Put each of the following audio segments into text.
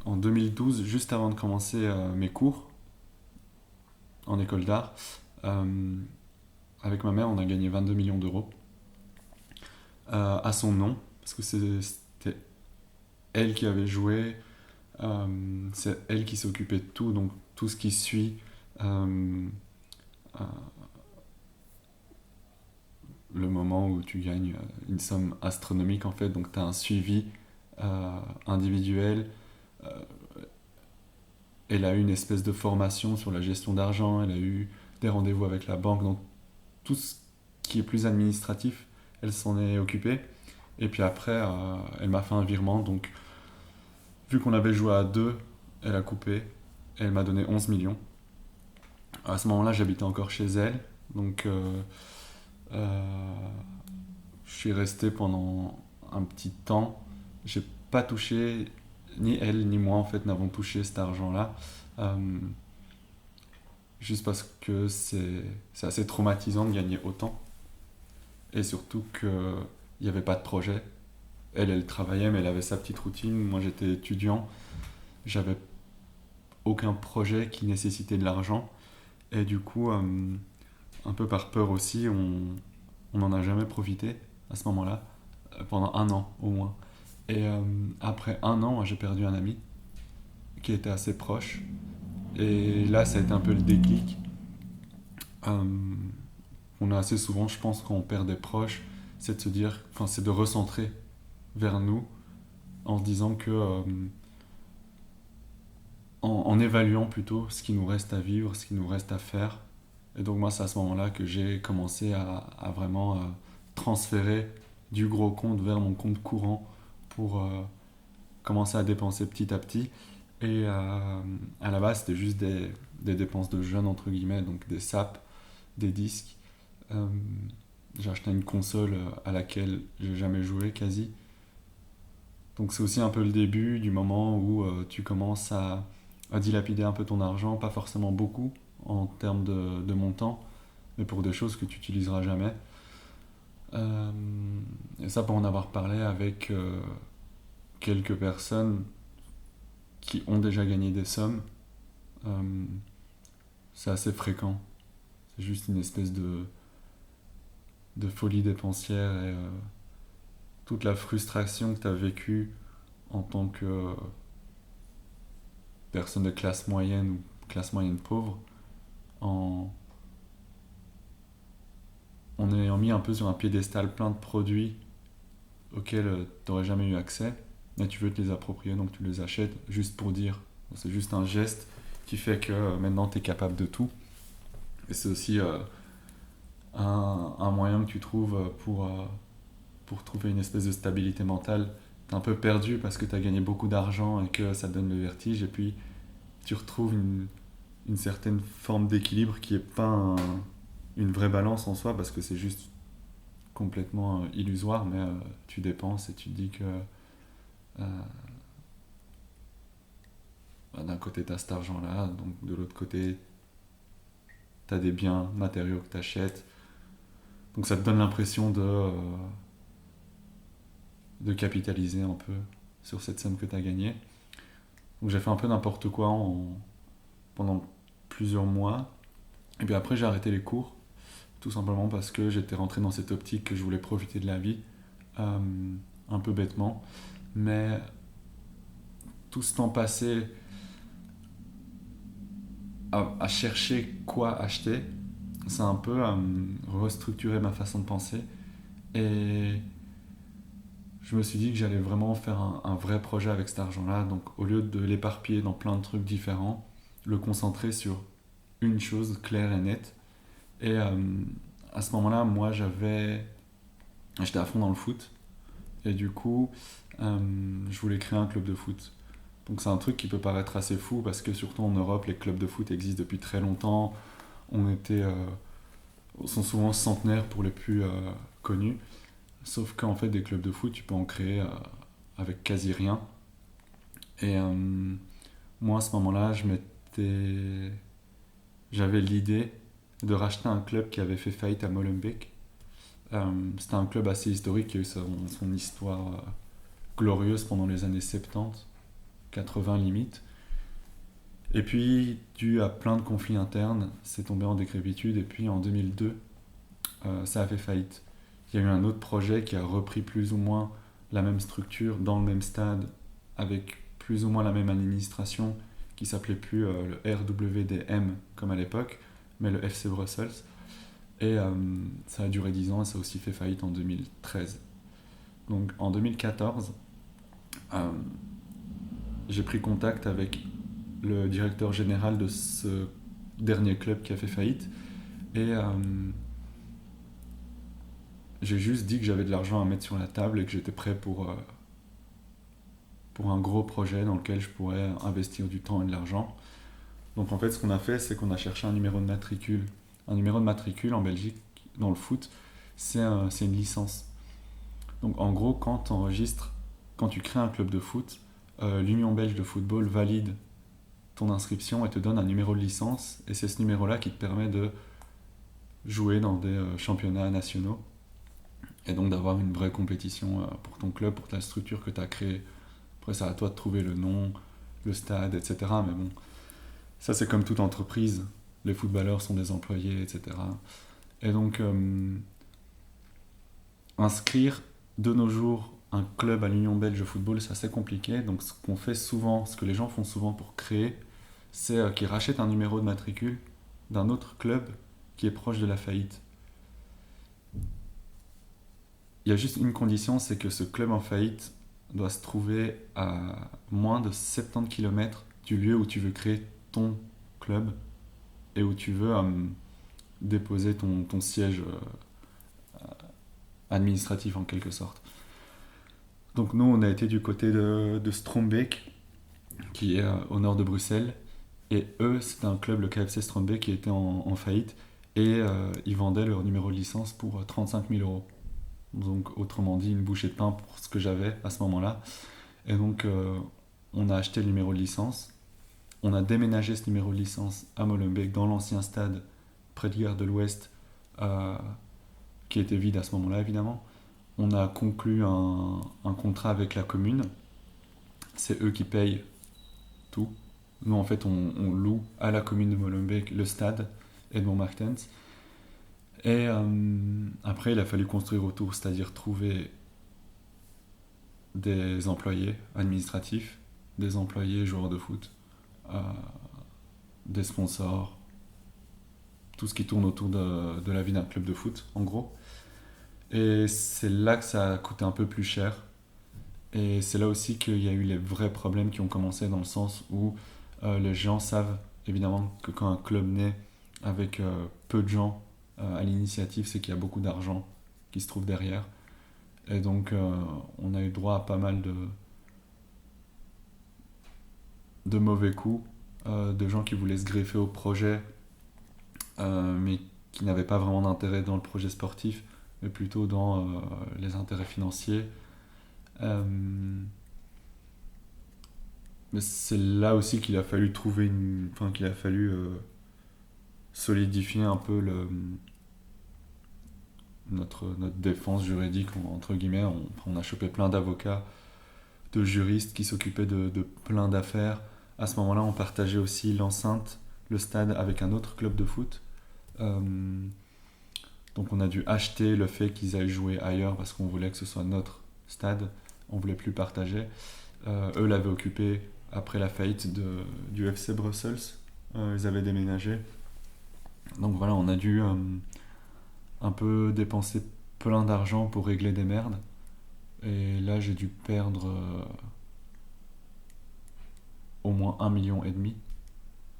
en 2012, juste avant de commencer mes cours en école d'art, euh, avec ma mère, on a gagné 22 millions d'euros à son nom, parce que c'était elle qui avait joué, c'est elle qui s'occupait de tout, donc tout ce qui suit euh, euh, le moment où tu gagnes une somme astronomique en fait, donc tu as un suivi individuel. Euh, Elle a eu une espèce de formation sur la gestion d'argent, elle a eu des rendez-vous avec la banque, donc tout ce qui est plus administratif, elle s'en est occupée. Et puis après, elle m'a fait un virement, donc vu qu'on avait joué à deux, elle a coupé, et elle m'a donné 11 millions. À ce moment-là, j'habitais encore chez elle, donc euh, je suis resté pendant un petit temps. J'ai pas touché, ni elle ni moi en fait n'avons touché cet argent-là. Euh, Juste parce que c'est assez traumatisant de gagner autant. Et surtout qu'il n'y avait pas de projet. Elle travaillait, mais elle avait sa petite routine. Moi, j'étais étudiant. J'avais aucun projet qui nécessitait de l'argent. Et du coup, un peu par peur aussi, on n'en a jamais profité à ce moment-là, pendant un an au moins. Et après un an, j'ai perdu un ami qui était assez proche. Et là, ça a été un peu le déclic. Euh, on a assez souvent, je pense, quand on perd des proches, c'est de se dire, enfin, c'est de recentrer vers nous en se disant que, en évaluant plutôt ce qui nous reste à vivre, ce qui nous reste à faire. Et donc moi, c'est à ce moment-là que j'ai commencé à vraiment transférer du gros compte vers mon compte courant pour commencer à dépenser petit à petit. Et à la base, c'était juste des dépenses de jeunes, entre guillemets, donc des sapes, des disques. Euh, j'ai acheté une console à laquelle j'ai jamais joué quasi. Donc c'est aussi un peu le début du moment où tu commences à dilapider un peu ton argent, pas forcément beaucoup en termes de montant, mais pour des choses que tu n'utiliseras jamais. Euh, et ça pour en avoir parlé avec quelques personnes qui ont déjà gagné des sommes, euh, c'est assez fréquent. C'est juste une espèce de folie dépensière et toute la frustration que tu as vécue en tant que personne de classe moyenne ou classe moyenne pauvre, en, en ayant mis un peu sur un piédestal plein de produits auxquels tu n'aurais jamais eu accès, et tu veux te les approprier, donc tu les achètes juste pour dire. C'est juste un geste qui fait que maintenant tu es capable de tout. Et c'est aussi un moyen que tu trouves pour trouver une espèce de stabilité mentale. T'es un peu perdu parce que tu as gagné beaucoup d'argent et que ça te donne le vertige, et puis tu retrouves une certaine forme d'équilibre qui n'est pas une vraie balance en soi parce que c'est juste complètement illusoire, mais tu dépenses et tu te dis que bah, d'un côté tu as cet argent-là, donc de l'autre côté tu as des biens matériaux que tu achètes. Donc ça te donne l'impression de capitaliser un peu sur cette somme que tu as gagnée. Donc j'ai fait un peu n'importe quoi pendant plusieurs mois. Et puis après j'ai arrêté les cours, tout simplement parce que j'étais rentré dans cette optique que je voulais profiter de la vie, euh, un peu bêtement. Mais tout ce temps passé à chercher quoi acheter, ça a un peu restructuré ma façon de penser. Et je me suis dit que j'allais vraiment faire un vrai projet avec cet argent-là. Donc au lieu de l'éparpiller dans plein de trucs différents, le concentrer sur une chose claire et nette. Et à ce moment-là, moi j'étais à fond dans le foot. Et du coup, je voulais créer un club de foot. Donc c'est un truc qui peut paraître assez fou parce que surtout en Europe, les clubs de foot existent depuis très longtemps. On était, sont souvent centenaires pour les plus connus. Sauf qu'en fait, des clubs de foot, tu peux en créer avec quasi rien. Et moi, à ce moment-là, j'avais l'idée de racheter un club qui avait fait faillite à Molenbeek. C'était un club assez historique qui a eu son histoire glorieuse pendant les années 70. 80 limite. Et puis, dû à plein de conflits internes, c'est tombé en décrépitude. Et puis en 2002, ça a fait faillite. Il y a eu un autre projet qui a repris plus ou moins la même structure, dans le même stade, avec plus ou moins la même administration, qui s'appelait plus le RWDM comme à l'époque, mais le FC Brussels. Et ça a duré 10 ans et ça a aussi fait faillite en 2013. Donc en 2014, euh, j'ai pris contact avec le directeur général de ce dernier club qui a fait faillite et j'ai juste dit que j'avais de l'argent à mettre sur la table et que j'étais prêt pour un gros projet dans lequel je pourrais investir du temps et de l'argent. Donc en fait, ce qu'on a fait, c'est qu'on a cherché un numéro de matricule. Un numéro de matricule en Belgique, dans le foot, c'est une licence. Donc en gros, quand tu crées un club de foot, l'Union belge de football valide ton inscription et te donne un numéro de licence. Et c'est ce numéro-là qui te permet de jouer dans des championnats nationaux. Et donc d'avoir une vraie compétition pour ton club, pour ta structure que tu as créée. Après, c'est à toi de trouver le nom, le stade, etc. Mais bon, ça c'est comme toute entreprise. Les footballeurs sont des employés, etc. Et donc, inscrire de nos jours un club à l'Union belge de football, c'est assez compliqué. Donc, ce qu'on fait souvent, ce que les gens font souvent pour créer, c'est qu'ils rachètent un numéro de matricule d'un autre club qui est proche de la faillite. Il y a juste une condition, c'est que ce club en faillite doit se trouver à moins de 70 km du lieu où tu veux créer ton club et où tu veux déposer ton siège administratif en quelque sorte. Donc nous, on a été du côté de Strombeek, qui est au nord de Bruxelles, et eux, c'était un club, le KFC Strombeek, qui était en faillite, et ils vendaient leur numéro de licence pour 35 000 euros. Donc autrement dit, une bouchée de pain pour ce que j'avais à ce moment-là. Et donc on a acheté le numéro de licence, on a déménagé ce numéro de licence à Molenbeek, dans l'ancien stade, près de Gare de l'Ouest, euh, qui était vide à ce moment-là évidemment. On a conclu un contrat avec la commune. C'est eux qui payent tout. Nous, en fait, on loue à la commune de Molenbeek le stade Edmond Martens. Et après, il a fallu construire autour, c'est-à-dire trouver des employés administratifs, des employés joueurs de foot, euh, des sponsors, tout ce qui tourne autour de la vie d'un club de foot, en gros. Et c'est là que ça a coûté un peu plus cher. Et c'est là aussi qu'il y a eu les vrais problèmes qui ont commencé dans le sens où les gens savent évidemment que quand un club naît avec peu de gens à l'initiative, c'est qu'il y a beaucoup d'argent qui se trouve derrière. Et donc on a eu droit à pas mal de mauvais coups, de gens qui voulaient se greffer au projet, mais qui n'avaient pas vraiment d'intérêt dans le projet sportif, mais plutôt dans les intérêts financiers. Euh, mais c'est là aussi qu'il a fallu qu'il a fallu solidifier un peu notre défense juridique, entre guillemets. On a chopé plein d'avocats, de juristes qui s'occupaient de plein d'affaires. À ce moment-là, on partageait aussi l'enceinte, le stade avec un autre club de foot. Euh, donc on a dû acheter le fait qu'ils aillent jouer ailleurs parce qu'on voulait que ce soit notre stade. On voulait plus partager. Eux l'avaient occupé après la faillite du FC Brussels. Ils avaient déménagé. Donc voilà, on a dû un peu dépenser plein d'argent pour régler des merdes. Et là, j'ai dû perdre au moins 1,5 million.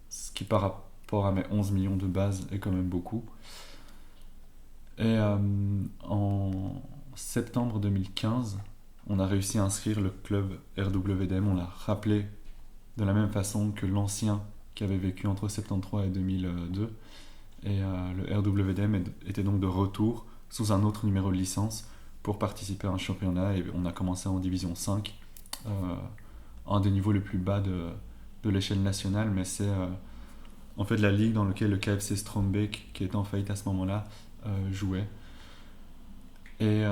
Ce qui par rapport à mes 11 millions de base est quand même beaucoup. Et en septembre 2015, on a réussi à inscrire le club RWDM. On l'a rappelé de la même façon que l'ancien qui avait vécu entre 73 et 2002. Et le RWDM était donc de retour sous un autre numéro de licence pour participer à un championnat. Et on a commencé en division 5, un des niveaux les plus bas de l'échelle nationale, mais c'est en fait la ligue dans laquelle le KFC Strombeek, qui était en faillite à ce moment-là, jouait. Et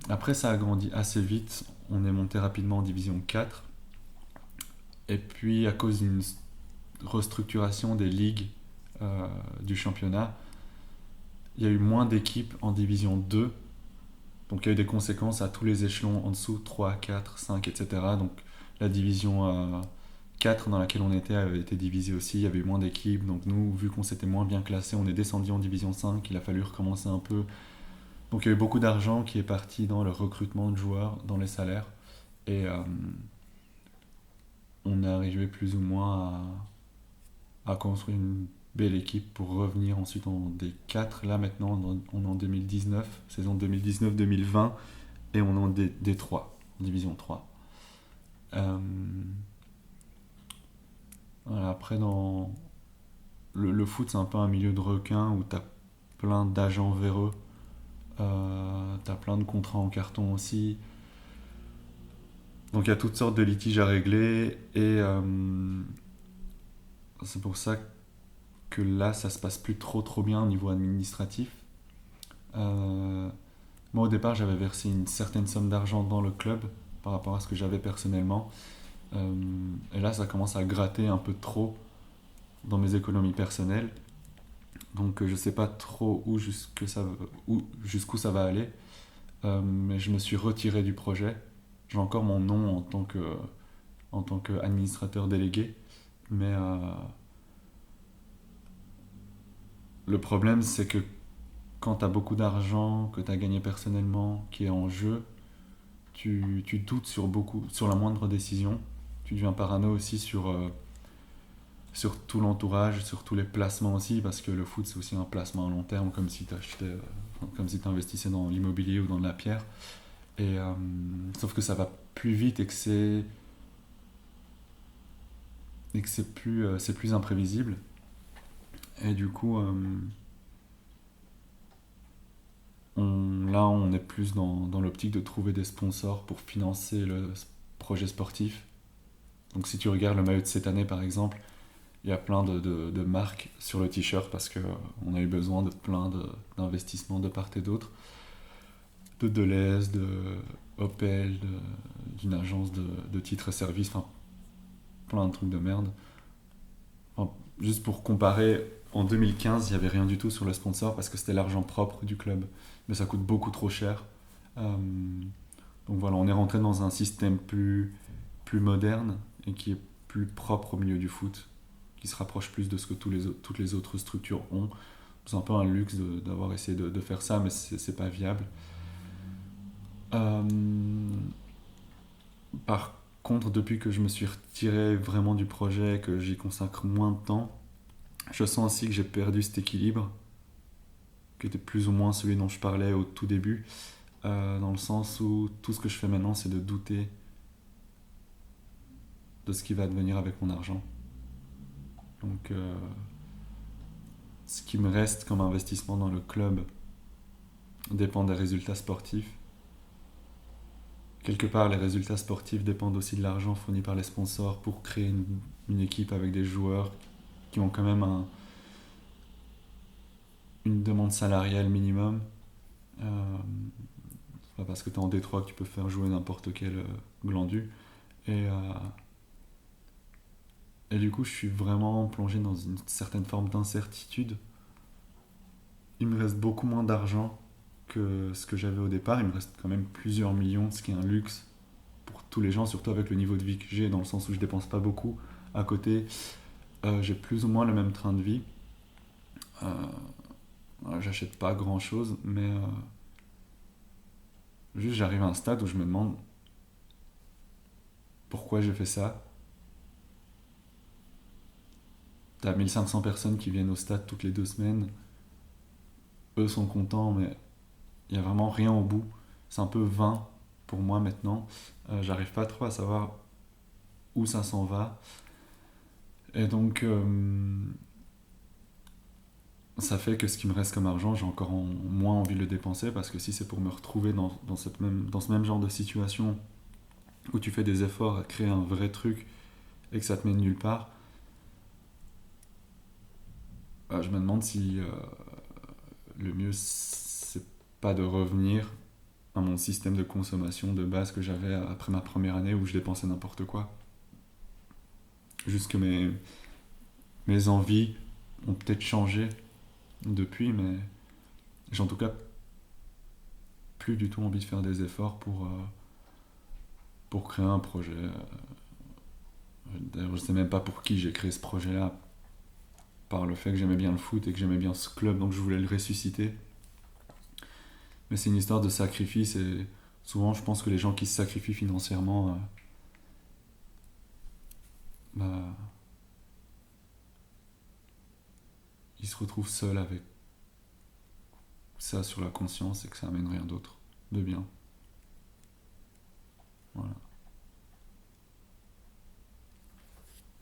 après, ça a grandi assez vite. On est monté rapidement en division 4. Et puis, à cause d'une restructuration des ligues du championnat, il y a eu moins d'équipes en division 2. Donc, il y a eu des conséquences à tous les échelons en dessous, 3, 4, 5, etc. Donc, la division 4 dans laquelle on était avait été divisée aussi. Il y avait eu moins d'équipes. Donc, nous, vu qu'on s'était moins bien classé, on est descendu en division 5. Il a fallu recommencer un peu. Donc, il y a eu beaucoup d'argent qui est parti dans le recrutement de joueurs, dans les salaires. Et on est arrivé plus ou moins à construire une belle équipe pour revenir ensuite en D4. Là maintenant on est en 2019, saison 2019-2020, et on est en D3, division 3. Euh, voilà, après dans le foot c'est un peu un milieu de requins où t'as plein d'agents véreux, t'as plein de contrats en carton aussi. Donc il y a toutes sortes de litiges à régler et c'est pour ça que là ça se passe plus trop bien au niveau administratif. Euh, Moi, au départ, j'avais versé une certaine somme d'argent dans le club par rapport à ce que j'avais personnellement. Euh, et là, ça commence à gratter un peu trop dans mes économies personnelles. Donc, je sais pas trop jusqu'où ça va aller. Mais je me suis retiré du projet. J'ai encore mon nom en tant qu'administrateur délégué. Mais le problème, c'est que quand tu as beaucoup d'argent que tu as gagné personnellement qui est en jeu, tu doutes sur la moindre décision. Tu deviens parano aussi sur tout l'entourage, sur tous les placements aussi, parce que le foot c'est aussi un placement à long terme, comme si tu investissais dans l'immobilier ou dans de la pierre. Et sauf que ça va plus vite et que c'est plus imprévisible. Et du coup, là, on est plus dans l'optique de trouver des sponsors pour financer le projet sportif. Donc si tu regardes le maillot de cette année par exemple, il y a plein de marques sur le t-shirt parce qu'on a eu besoin de d'investissements de part et d'autre. De Deleuze, de Opel, d'une agence de titres et services, enfin plein de trucs de merde. Enfin, juste pour comparer, en 2015, il n'y avait rien du tout sur le sponsor parce que c'était l'argent propre du club. Mais ça coûte beaucoup trop cher. Euh, donc voilà, on est rentré dans un système plus moderne et qui est plus propre au milieu du foot, qui se rapproche plus de ce que toutes les autres structures ont. C'est un peu un luxe d'avoir essayé de faire ça, mais c'est pas viable. Euh, Par contre, depuis que je me suis retiré vraiment du projet, que j'y consacre moins de temps, je sens aussi que j'ai perdu cet équilibre, qui était plus ou moins celui dont je parlais au tout début, dans le sens où tout ce que je fais maintenant, c'est de douter de ce qui va devenir avec mon argent. Donc, ce qui me reste comme investissement dans le club dépend des résultats sportifs. Quelque part, les résultats sportifs dépendent aussi de l'argent fourni par les sponsors pour créer une équipe avec des joueurs qui ont quand même une demande salariale minimum. Euh, c'est pas parce que tu es en Détroit que tu peux faire jouer n'importe quel glandu. Et, euh, et du coup, je suis vraiment plongé dans une certaine forme d'incertitude. Il me reste beaucoup moins d'argent que ce que j'avais au départ. Il me reste quand même plusieurs millions, ce qui est un luxe pour tous les gens, surtout avec le niveau de vie que j'ai, dans le sens où je dépense pas beaucoup. À côté, j'ai plus ou moins le même train de vie. Euh, voilà, j'achète pas grand chose, mais juste j'arrive à un stade où je me demande pourquoi j'ai fait ça. T'as 1500 personnes qui viennent au stade toutes les 2 semaines. Eux sont contents, mais il y a vraiment rien au bout. C'est un peu vain pour moi maintenant. J'arrive pas trop à savoir où ça s'en va. Et donc, ça fait que ce qui me reste comme argent, j'ai encore moins envie de le dépenser parce que si c'est pour me retrouver dans ce même genre de situation où tu fais des efforts à créer un vrai truc et que ça te mène nulle part, je me demande si le mieux c'est pas de revenir à mon système de consommation de base que j'avais après ma première année où je dépensais n'importe quoi. Juste que mes envies ont peut-être changé depuis, mais j'ai en tout cas plus du tout envie de faire des efforts pour créer un projet. D'ailleurs, je sais même pas pour qui j'ai créé ce projet-là, par le fait que j'aimais bien le foot et que j'aimais bien ce club, donc je voulais le ressusciter. Mais c'est une histoire de sacrifice et souvent je pense que les gens qui se sacrifient financièrement, bah, ils se retrouvent seuls avec ça sur la conscience et que ça amène rien d'autre de bien. Voilà.